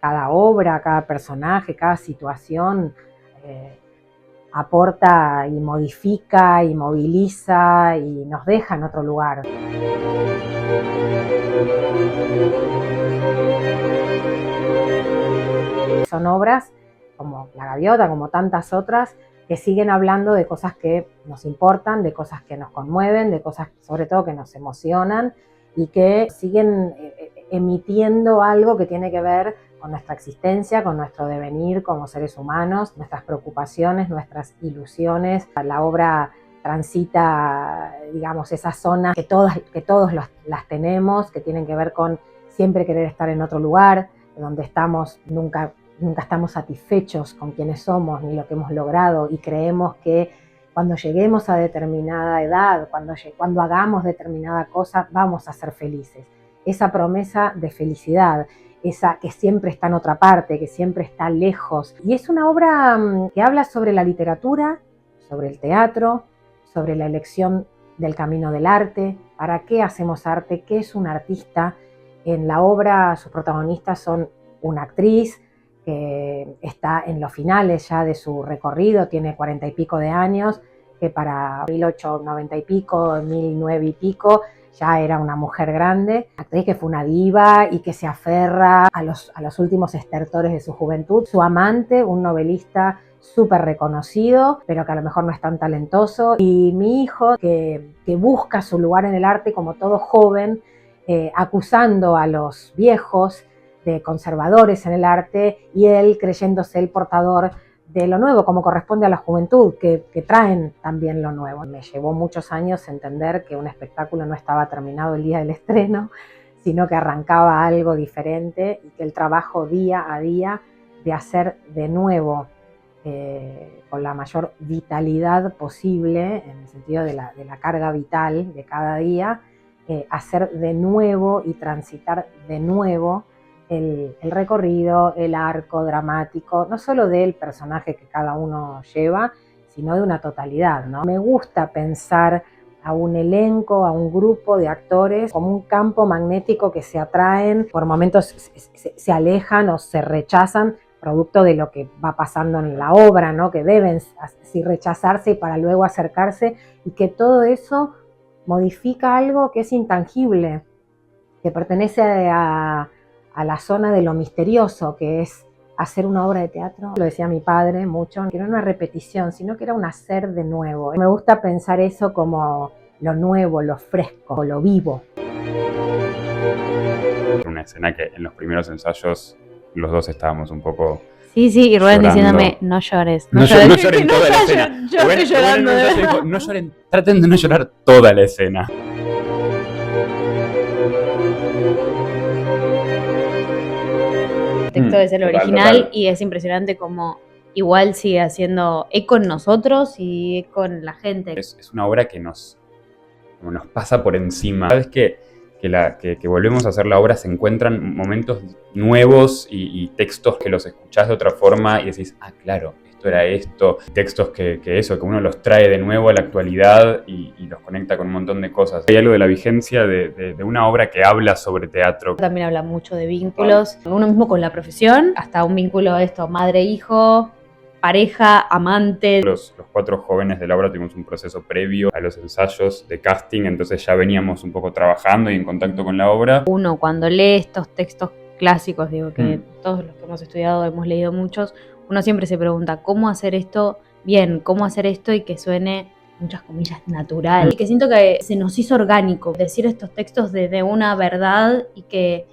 Cada obra, cada personaje, cada situación aporta y modifica y moviliza y nos deja en otro lugar. Son obras como La Gaviota, como tantas otras, que siguen hablando de cosas que nos importan, de cosas que nos conmueven, de cosas sobre todo que nos emocionan y que siguen emitiendo algo que tiene que ver con nuestra existencia, con nuestro devenir como seres humanos, nuestras preocupaciones, nuestras ilusiones. La obra transita, digamos, esas zonas que todos las tenemos, que tienen que ver con siempre querer estar en otro lugar, donde estamos nunca estamos satisfechos con quienes somos ni lo que hemos logrado y creemos que cuando lleguemos a determinada edad, cuando hagamos determinada cosa, vamos a ser felices. Esa promesa de felicidad, esa que siempre está en otra parte, que siempre está lejos. Y es una obra que habla sobre la literatura, sobre el teatro, sobre la elección del camino del arte, para qué hacemos arte, qué es un artista. En la obra sus protagonistas son una actriz que está en los finales ya de su recorrido, tiene 40 y pico de años, que para 1890 y pico, 1009 y pico, ya era una mujer grande, actriz que fue una diva y que se aferra a los últimos estertores de su juventud. Su amante, un novelista súper reconocido, pero que a lo mejor no es tan talentoso. Y mi hijo, que busca su lugar en el arte como todo joven, acusando a los viejos de conservadores en el arte y él creyéndose el portador de lo nuevo, como corresponde a la juventud, que traen también lo nuevo. Me llevó muchos años entender que un espectáculo no estaba terminado el día del estreno, sino que arrancaba algo diferente y que el trabajo día a día de hacer de nuevo, con la mayor vitalidad posible, en el sentido de la carga vital de cada día, hacer de nuevo y transitar de nuevo el recorrido, el arco dramático, no solo del personaje que cada uno lleva, sino de una totalidad, ¿no? Me gusta pensar a un elenco, a un grupo de actores como un campo magnético que se atraen, por momentos se alejan o se rechazan, producto de lo que va pasando en la obra, ¿no? Que deben así rechazarse para luego acercarse, y que todo eso modifica algo que es intangible, que pertenece a la zona de lo misterioso, que es hacer una obra de teatro. Lo decía mi padre mucho, que no era una repetición, sino que era un hacer de nuevo. Me gusta pensar eso como lo nuevo, lo fresco, lo vivo. Una escena que en los primeros ensayos los dos estábamos un poco... Sí, y Rubén diciéndome, no llores. No lloren toda la escena. Yo estoy llorando. Dijo, no lloren, traten de no llorar toda la escena. El texto es el original y es impresionante como igual sigue haciendo eco en nosotros y eco en la gente. Es una obra que nos pasa por encima. Cada vez que volvemos a hacer la obra se encuentran momentos nuevos y textos que los escuchás de otra forma y decís, claro, esto era esto. Textos que uno los trae de nuevo a la actualidad y los conecta con un montón de cosas. Hay algo de la vigencia de una obra que habla sobre teatro. También habla mucho de vínculos, uno mismo con la profesión, hasta un vínculo madre-hijo, pareja, amante. Los 4 jóvenes de la obra tuvimos un proceso previo a los ensayos de casting, entonces ya veníamos un poco trabajando y en contacto con la obra. Uno cuando lee estos textos clásicos, digo que todos los que hemos estudiado hemos leído muchos, uno siempre se pregunta cómo hacer esto bien, cómo hacer esto y que suene, muchas comillas, natural. Y que siento que se nos hizo orgánico decir estos textos de una verdad y que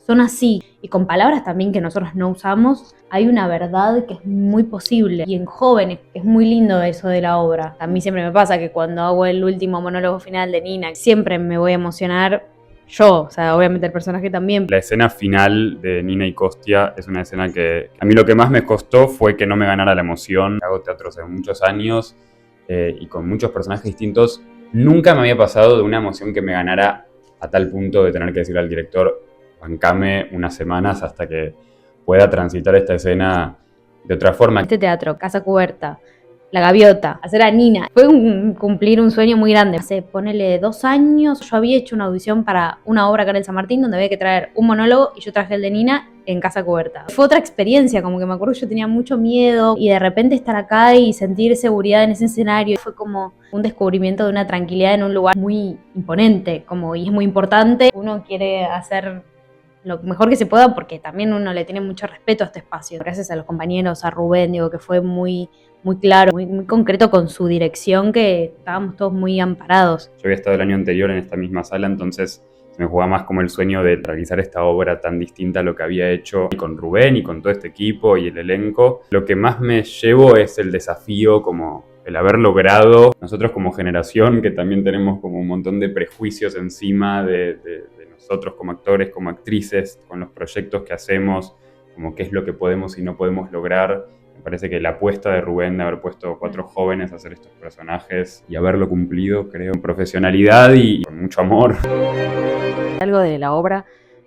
son así. Y con palabras también que nosotros no usamos, hay una verdad que es muy posible. Y en jóvenes, que es muy lindo eso de la obra. A mí siempre me pasa que cuando hago el último monólogo final de Nina, siempre me voy a emocionar yo, o sea, obviamente el personaje también. La escena final de Nina y Costia es una escena que a mí lo que más me costó fue que no me ganara la emoción. Hago teatro hace muchos años y con muchos personajes distintos. Nunca me había pasado de una emoción que me ganara a tal punto de tener que decirle al director, bancame unas semanas hasta que pueda transitar esta escena de otra forma. Este teatro, Casa Cubierta, La Gaviota, hacer a Nina, fue cumplir un sueño muy grande. Hace, ponele 2 años, yo había hecho una audición para una obra acá en el San Martín donde había que traer un monólogo y yo traje el de Nina en Casa Cubierta. Fue otra experiencia, como que me acuerdo que yo tenía mucho miedo y de repente estar acá y sentir seguridad en ese escenario fue como un descubrimiento de una tranquilidad en un lugar muy imponente, y es muy importante. Uno quiere hacer lo mejor que se pueda porque también uno le tiene mucho respeto a este espacio. Gracias a los compañeros, a Rubén, que fue muy claro, muy concreto con su dirección, que estábamos todos muy amparados. Yo había estado el año anterior en esta misma sala, entonces se me jugaba más como el sueño de realizar esta obra tan distinta a lo que había hecho y con Rubén y con todo este equipo y el elenco. Lo que más me llevo es el desafío, como el haber logrado, nosotros como generación, que también tenemos como un montón de prejuicios encima de nosotros como actores, como actrices, con los proyectos que hacemos, como qué es lo que podemos y no podemos lograr. Me parece que la apuesta de Rubén de haber puesto 4 jóvenes a hacer estos personajes y haberlo cumplido, creo, con profesionalidad y con mucho amor. Algo de la obra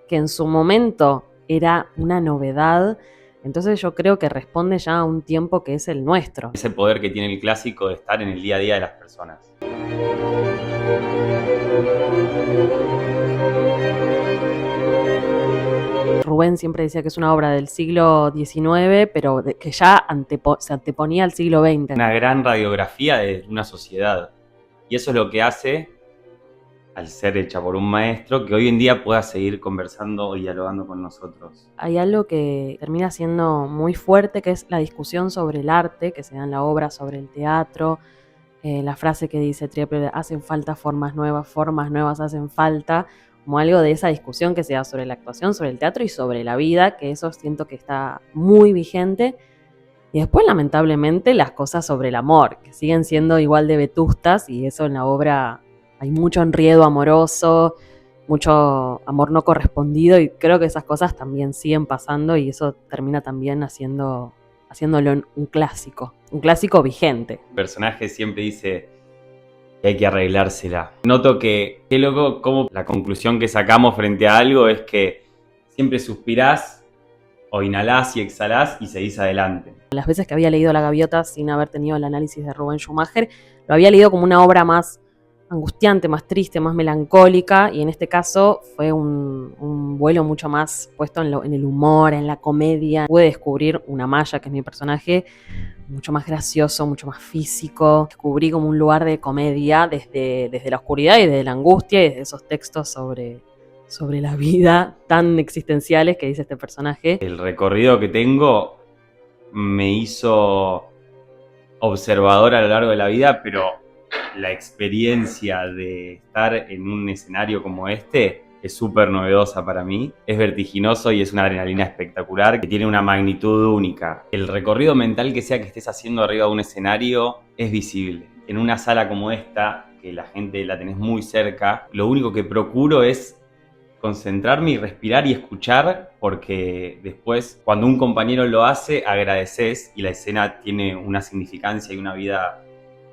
que en su momento era una novedad, entonces yo creo que responde ya a un tiempo que es el nuestro. Ese poder que tiene el clásico de estar en el día a día de las personas. Rubén siempre decía que es una obra del siglo XIX, pero que ya se anteponía al siglo XX. Una gran radiografía de una sociedad. Y eso es lo que hace, al ser hecha por un maestro, que hoy en día pueda seguir conversando y dialogando con nosotros. Hay algo que termina siendo muy fuerte, que es la discusión sobre el arte, que se da en la obra, sobre el teatro. La frase que dice Trieper, hacen falta formas nuevas hacen falta, como algo de esa discusión que se da sobre la actuación, sobre el teatro y sobre la vida, que eso siento que está muy vigente. Y después, lamentablemente, las cosas sobre el amor, que siguen siendo igual de vetustas, y eso en la obra hay mucho enredo amoroso, mucho amor no correspondido, y creo que esas cosas también siguen pasando y eso termina también haciéndolo un clásico vigente. El personaje siempre dice que hay que arreglársela. Noto que, qué loco, como la conclusión que sacamos frente a algo es que siempre suspirás o inhalás y exhalás y seguís adelante. Las veces que había leído La Gaviota sin haber tenido el análisis de Rubén Schumacher, lo había leído como una obra más angustiante, más triste, más melancólica, y en este caso fue un vuelo mucho más puesto en el humor, en la comedia. Pude descubrir una Maya, que es mi personaje, mucho más gracioso, mucho más físico. Descubrí como un lugar de comedia desde la oscuridad y desde la angustia y desde esos textos sobre la vida tan existenciales que dice este personaje. El recorrido que tengo me hizo observador a lo largo de la vida, pero la experiencia de estar en un escenario como este es súper novedosa para mí. Es vertiginoso y es una adrenalina espectacular que tiene una magnitud única. El recorrido mental que sea que estés haciendo arriba de un escenario es visible. En una sala como esta, que la gente la tenés muy cerca, lo único que procuro es concentrarme y respirar y escuchar, porque después, cuando un compañero lo hace, agradeces y la escena tiene una significancia y una vida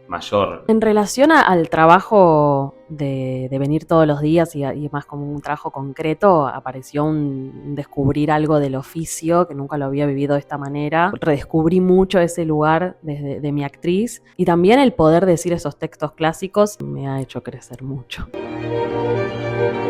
mayor. En relación al trabajo de venir todos los días y más como un trabajo concreto, apareció un descubrir algo del oficio que nunca lo había vivido de esta manera. Redescubrí mucho ese lugar de mi actriz, y también el poder decir esos textos clásicos me ha hecho crecer mucho.